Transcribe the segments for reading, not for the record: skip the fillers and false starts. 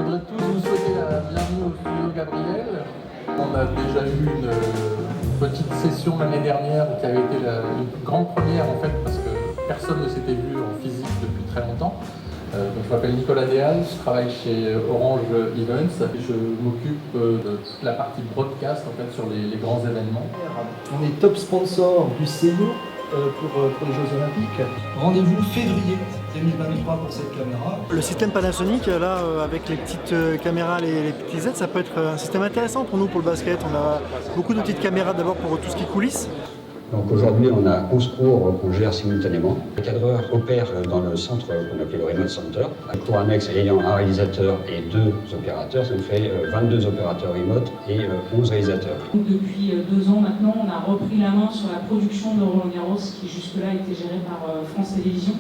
voudrais tous vous souhaiter la bienvenue au studio Gabriel. On a déjà eu une petite session l'année dernière qui avait été une grande première en fait parce que personne ne s'était vu en physique depuis très longtemps. Donc je m'appelle Nicolas Déal, je travaille chez Orange Events et je m'occupe de toute la partie broadcast en fait, sur les grands événements. On est top sponsor du CELO pour les Jeux Olympiques. Rendez-vous février 2023 pour cette caméra. Le système Panasonic, là, avec les petites caméras, les petits Z, ça peut être un système intéressant pour nous, pour le basket. On a beaucoup de petites caméras d'abord pour tout ce qui est coulisses. Donc aujourd'hui, on a 11 cours qu'on gère simultanément. Les cadreurs opèrent dans le centre qu'on appelle le Remote Center. Un cours annexe ayant un réalisateur et 2 opérateurs, ça nous fait 22 opérateurs remote et 11 réalisateurs. Depuis 2 ans maintenant, on a repris la main sur la production de Roland-Garros qui jusque-là était gérée par France Télévisions.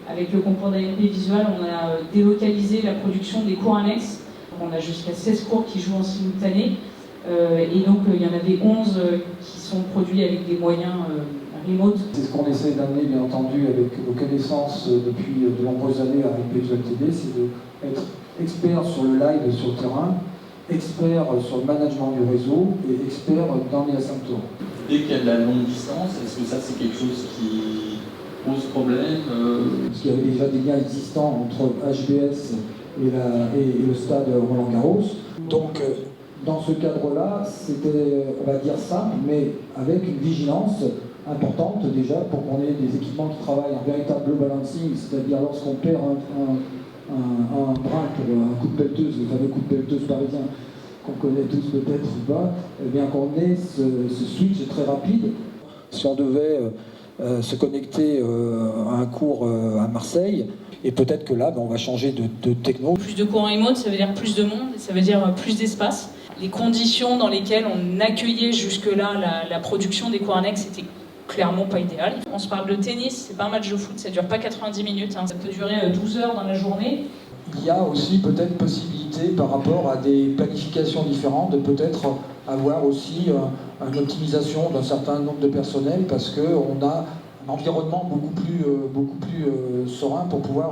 Avec le concours d'AMP Visual, on a délocalisé la production des cours annexes. On a jusqu'à 16 cours qui jouent en simultané. Et donc il y en avait 11 qui sont produits avec des moyens remote. C'est ce qu'on essaie d'amener bien entendu avec nos connaissances depuis de nombreuses années avec Visual TV, c'est d'être expert sur le live sur le terrain, expert sur le management du réseau et expert dans les asymptotes. Dès qu'il y a de la longue distance, est-ce que ça c'est quelque chose qui pose problème Parce qu'il y avait déjà des liens existants entre HBS et le stade Roland-Garros. Donc dans ce cadre-là, c'était, on va dire, simple, mais avec une vigilance importante déjà pour qu'on ait des équipements qui travaillent en véritable balancing, c'est-à-dire lorsqu'on perd un brin pour un coup de pelleteuse, le fameux coup de pelleteuse parisien qu'on connaît tous peut-être ou pas, eh bien qu'on ait ce switch très rapide. Si on devait se connecter à un cours à Marseille, et peut-être que là, on va changer de techno. Plus de cours en remote, ça veut dire plus de monde, ça veut dire plus d'espace. Les conditions dans lesquelles on accueillait jusque-là la production des cours annexes étaient clairement pas idéales. On se parle de tennis, c'est pas un match de foot, ça dure pas 90 minutes, hein. Ça peut durer 12 heures dans la journée. Il y a aussi peut-être possibilité par rapport à des planifications différentes de peut-être avoir aussi une optimisation d'un certain nombre de personnel parce qu'on a un environnement beaucoup plus serein pour pouvoir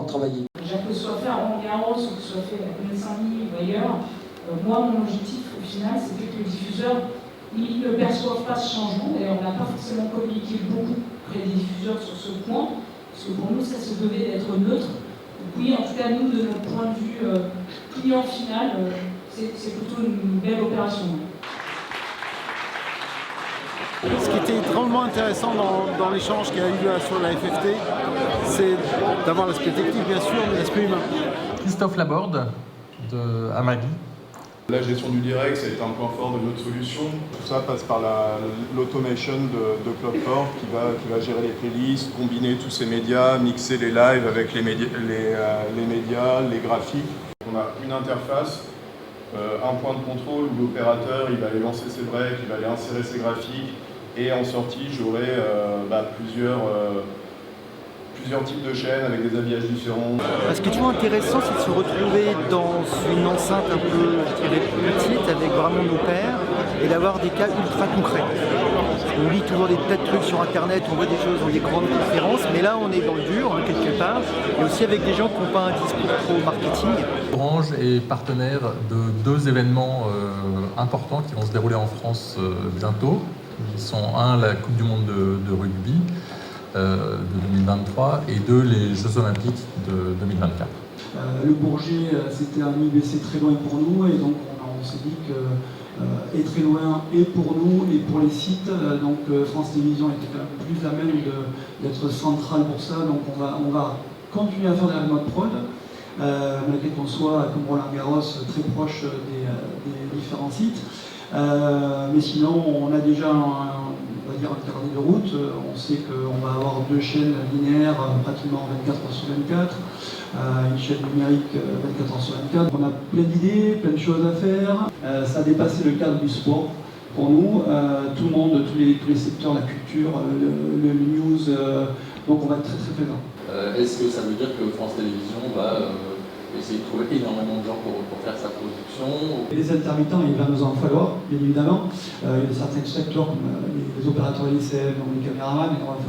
travailler. Déjà que ce soit fait à Roland-Garros ou que ce soit fait à Saint-Denis ou ailleurs, moi mon objectif au final c'était que les diffuseurs ils ne perçoivent pas ce changement et on n'a pas forcément communiqué beaucoup auprès des diffuseurs sur ce point parce que pour nous ça se devait d'être neutre. Donc oui, en tout cas nous de notre point de vue client final, c'est plutôt une belle opération. Ce qui était drôlement intéressant dans l'échange qu'il y a eu là sur la FFT, c'est d'avoir l'aspect technique bien sûr, mais l'aspect humain. Christophe Laborde de Amagi. La gestion du direct, ça a été un point fort de notre solution. Tout ça passe par l'automation de Cloudcore qui va gérer les playlists, combiner tous ces médias, mixer les lives avec les médias, les graphiques. On a une interface, un point de contrôle où l'opérateur il va aller lancer ses breaks, il va aller insérer ses graphiques et en sortie j'aurai plusieurs types de chaînes avec des habillages différents. Ce qui est toujours intéressant, c'est de se retrouver dans une enceinte un peu, je dirais, petite, avec vraiment nos pairs, et d'avoir des cas ultra concrets. On lit toujours des tas de trucs sur Internet, on voit des choses dans des grandes conférences, mais là on est dans le dur, on est quelque part, et aussi avec des gens qui n'ont pas un discours trop marketing. Orange est partenaire de 2 événements importants qui vont se dérouler en France bientôt. Ils sont la Coupe du Monde de rugby de 2023 et 2, les Jeux Olympiques de 2024. Le Bourget, c'était un IBC très loin pour nous et donc on s'est dit que est très loin et pour nous et pour les sites. Donc France Télévisions était quand même plus à même d'être centrale pour ça. Donc on va continuer à faire des remote prod, malgré qu'on soit comme Roland-Garros très proche des différents sites. Mais sinon on a déjà on va dire un carnet de route. On sait qu'on va avoir 2 chaînes linéaires pratiquement 24 heures sur 24, une chaîne numérique 24 heures sur 24. On a plein d'idées, plein de choses à faire. Ça a dépassé le cadre du sport pour nous. Tout le monde, tous les secteurs, la culture, le news, donc on va être très très présent. Est-ce que ça veut dire que France Télévisions va essayer de trouver énormément de gens pour faire sa production? Les intermittents, il va nous en falloir, bien évidemment. Il y a certains secteurs comme les opérateurs LCM, les caméramans, mais on a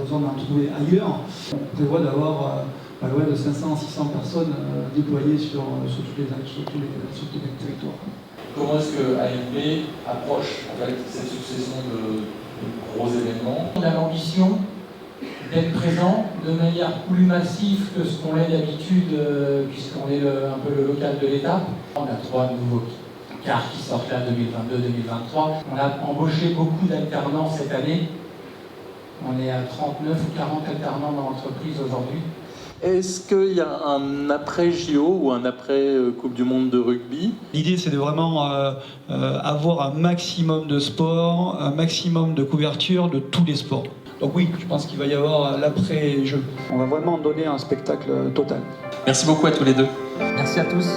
besoin d'en trouver ailleurs. On prévoit d'avoir pas loin de 500-600 personnes déployées sur tous les territoires. Comment est-ce que AFB approche en fait, cette succession de gros événements? On a l'ambition d'être présent de manière plus massive que ce qu'on est d'habitude, puisqu'on est un peu le local de l'État. On a 3 nouveaux cars qui sortent là 2022-2023. On a embauché beaucoup d'alternants cette année. On est à 39 ou 40 alternants dans l'entreprise aujourd'hui. Est-ce qu'il y a un après-JO ou un après-Coupe du Monde de rugby? L'idée, c'est de vraiment avoir un maximum de sport, un maximum de couverture de tous les sports. Donc oui, je pense qu'il va y avoir l'après-jeu. On va vraiment donner un spectacle total. Merci beaucoup à tous les deux. Merci à tous.